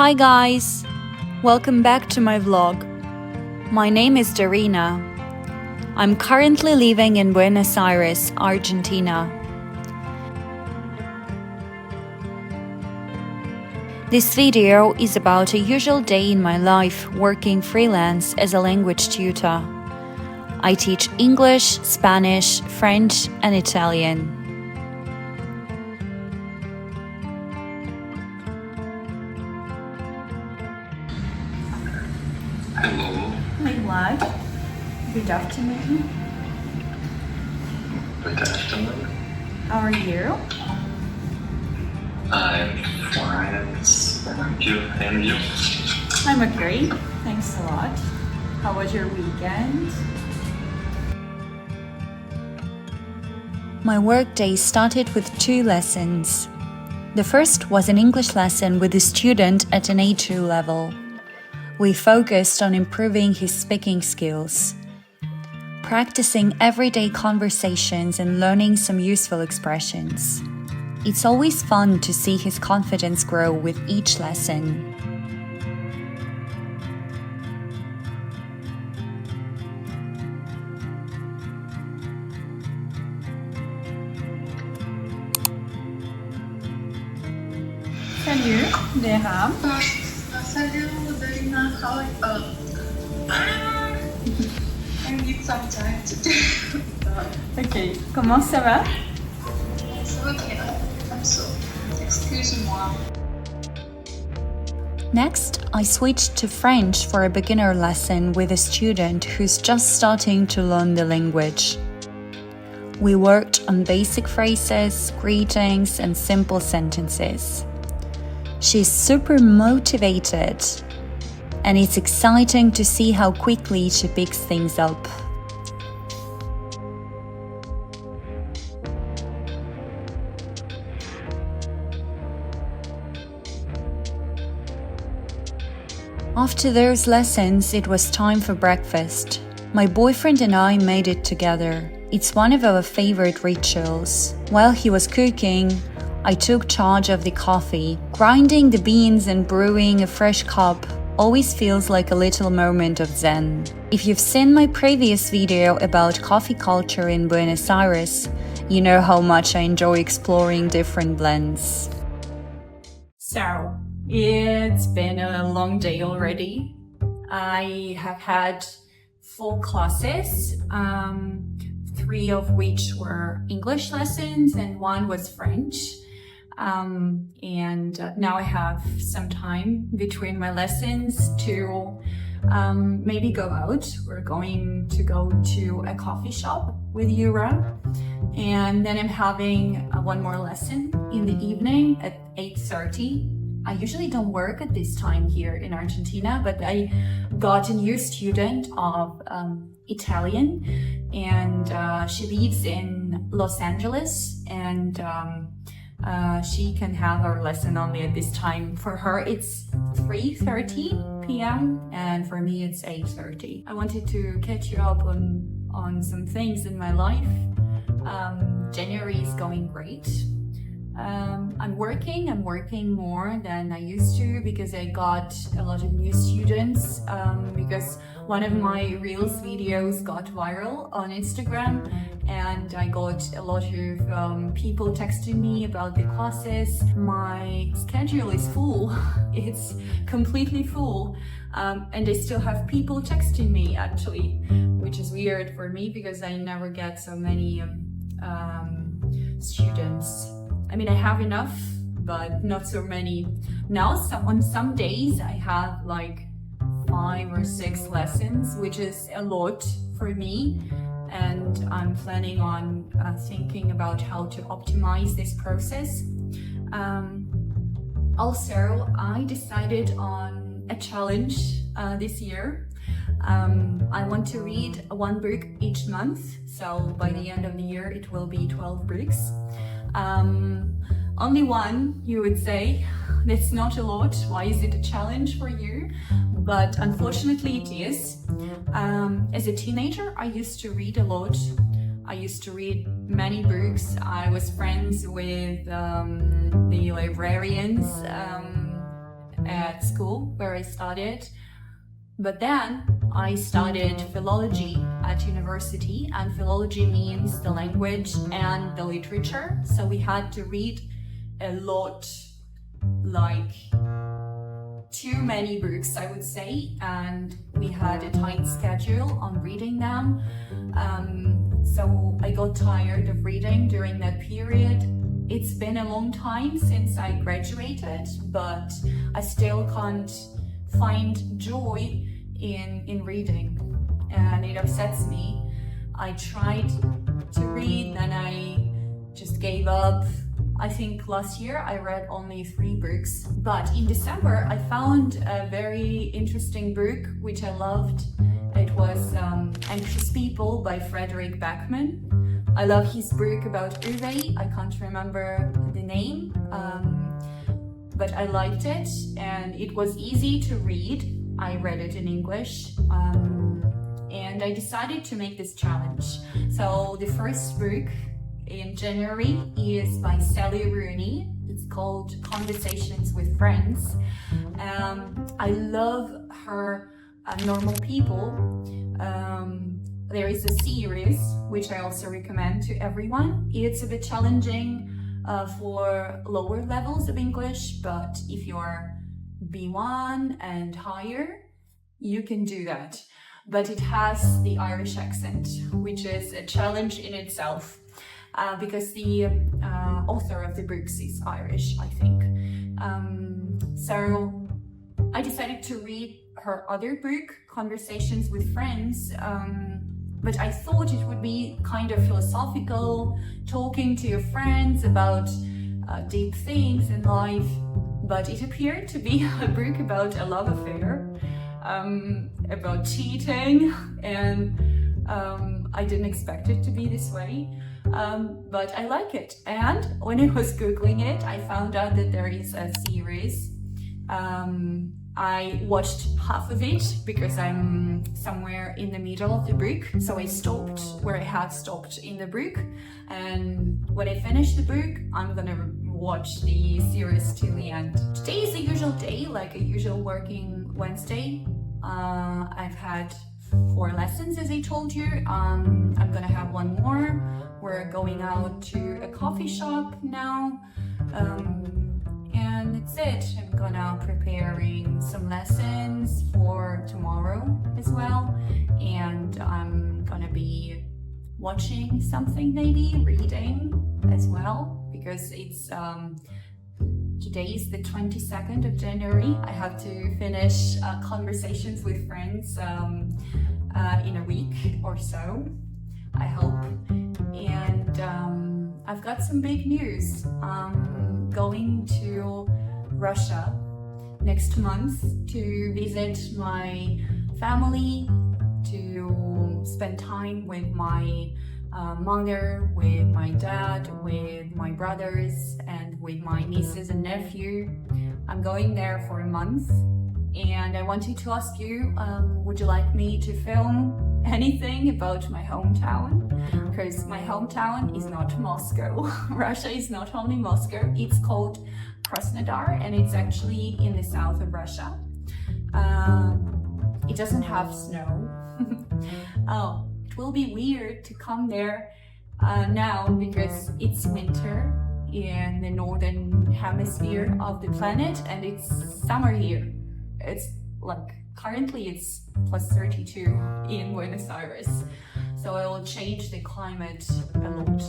Hi guys! Welcome back to my vlog. My name is Darina. I'm currently living in Buenos Aires, Argentina. This video is about a usual day in my life working freelance as a language tutor. I teach English, Spanish, French and Italian. Hello. My Vlad. Good afternoon. Good afternoon. How are you? I'm fine. Thank you. And you? I'm okay. Thanks a lot. How was your weekend? My workday started with 2 lessons. The first was an English lesson with a student at an A2 level. We focused on improving his speaking skills, practicing everyday conversations and learning some useful expressions. It's always fun to see his confidence grow with each lesson. Salut, Vera. Salut, Darina. How are you? I need some time to do. Ok, comment ça va? It's okay. I'm so. Excuse-moi. Next, I switched to French for a beginner lesson with a student who's just starting to learn the language. We worked on basic phrases, greetings, and simple sentences. She's super motivated, and it's exciting to see how quickly she picks things up. After those lessons, it was time for breakfast. My boyfriend and I made it together. It's one of our favorite rituals. While he was cooking, I took charge of the coffee. Grinding the beans and brewing a fresh cup always feels like a little moment of zen. If you've seen my previous video about coffee culture in Buenos Aires, you know how much I enjoy exploring different blends. So, it's been a long day already. I have had 4 classes, 3 of which were English lessons and 1 was French. Now I have some time between my lessons to maybe go out. We're going to go to a coffee shop with Yura, and then I'm having 1 more lesson in the evening at 8:30. I usually don't work at this time here in Argentina, but I got a new student of Italian, and she lives in Los Angeles, and she can have our lesson only at this time. For her, it's 3:30 p.m. and for me, it's 8:30. I wanted to catch you up on some things in my life. January is going great. I'm working more than I used to because I got a lot of new students, because one of my Reels videos got viral on Instagram, and I got a lot of people texting me about the classes. My schedule is full. It's completely full, and I still have people texting me actually, which is weird for me because I never get so many students. I mean, I have enough, but not so many. Now, on some days, I have like 5 or 6 lessons, which is a lot for me. And I'm planning on thinking about how to optimize this process. Also, I decided on a challenge this year. I want to read 1 book each month. So by the end of the year, it will be 12 books. Only 1, you would say. That's not a lot. Why is it a challenge for you? But unfortunately it is. As a teenager, I used to read a lot. I used to read many books. I was friends with the librarians at school where I studied. But then I studied philology at university, and philology means the language and the literature. So we had to read a lot, like too many books, I would say, and we had a tight schedule on reading them. So I got tired of reading during that period. It's been a long time since I graduated, but I still can't find joy in reading, and it upsets me. I tried to read, then I just gave up. I think last year I read only 3 books, but in December I found a very interesting book which I loved. It was Anxious People by Frederick Backman. I love his book about Uwe. I can't remember the name, but I liked it, and it was easy to read. I read it in English, and I decided to make this challenge. So the first book in January is by Sally Rooney. It's called Conversations with Friends. I love her Normal People. There is a series which I also recommend to everyone. It's a bit challenging for lower levels of English, but if you're B1 and higher, you can do that. But it has the Irish accent, which is a challenge in itself, because the author of the books is Irish, I think. So I decided to read her other book, Conversations with Friends, but I thought it would be kind of philosophical, talking to your friends about deep things in life. But it appeared to be a book about a love affair, about cheating, and I didn't expect it to be this way, but I like it. And when I was Googling it, I found out that there is a series. I watched half of it because I'm somewhere in the middle of the book, so I stopped where I had stopped in the book, and when I finish the book, I'm gonna watch the series till the end. Today is the usual day, like a usual working Wednesday. I've had 4 lessons, as I told you. I'm gonna have 1 more. We're going out to a coffee shop now, and that's it. I'm gonna preparing some lessons for tomorrow as well, and I'm gonna be watching something, maybe reading as well, because it's today is the 22nd of January. I have to finish Conversations with Friends in a week or so, I hope. And I've got some big news. I'm going to Russia next month to visit my family, to spend time with my mother, with my dad, with my brothers, and with my nieces and nephew. I'm going there for a month, and I wanted to ask you, would you like me to film anything about my hometown? Because my hometown is not Moscow. Russia is not only Moscow, it's called Krasnodar, and it's actually in the south of Russia. It doesn't have snow. Oh, it will be weird to come there now because it's winter in the northern hemisphere of the planet, and it's summer here. It's like currently it's plus 32 in Buenos Aires, so it will change the climate a lot.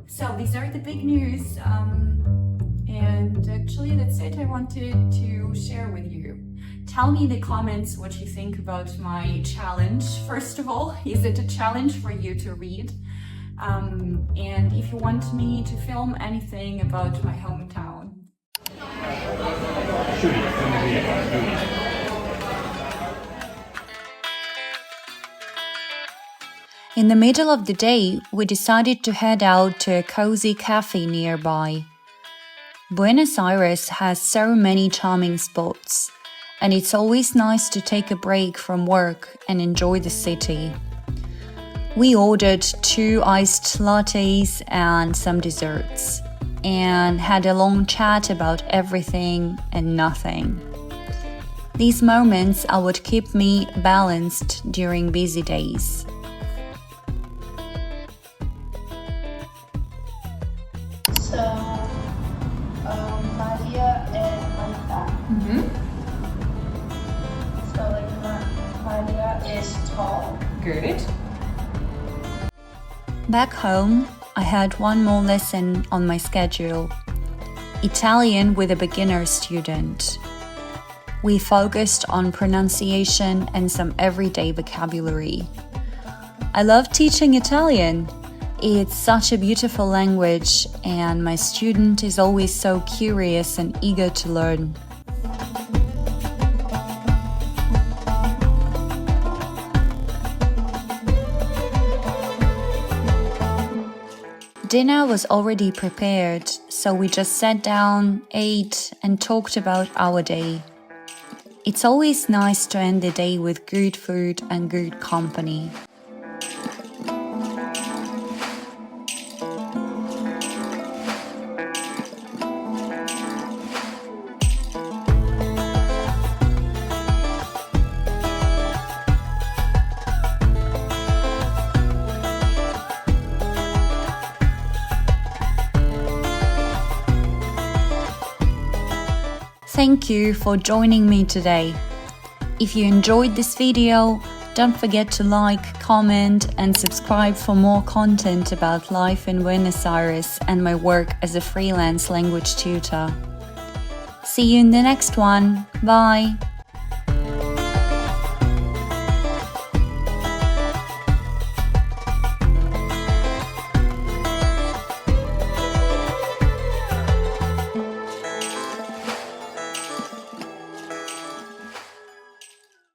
So these are the big news, and actually that's it I wanted to share with you. Tell me in the comments what you think about my challenge. First of all, is it a challenge for you to read? And if you want me to film anything about my hometown. In the middle of the day, we decided to head out to a cozy cafe nearby. Buenos Aires has so many charming spots, and it's always nice to take a break from work and enjoy the city. We ordered 2 iced lattes and some desserts. and had a long chat about everything and nothing. These moments are what keep me balanced during busy days. So, Maria and Marta. So, like, Maria is tall. Good. Back home, I had one more lesson on my schedule: Italian with a beginner student. We focused on pronunciation and some everyday vocabulary. I love teaching Italian. It's such a beautiful language, and my student is always so curious and eager to learn. Dinner was already prepared, so we just sat down, ate, and talked about our day. It's always nice to end the day with good food and good company. Thank you for joining me today. If you enjoyed this video, don't forget to like, comment, and subscribe for more content about life in Buenos Aires and my work as a freelance language tutor. See you in the next one. Bye!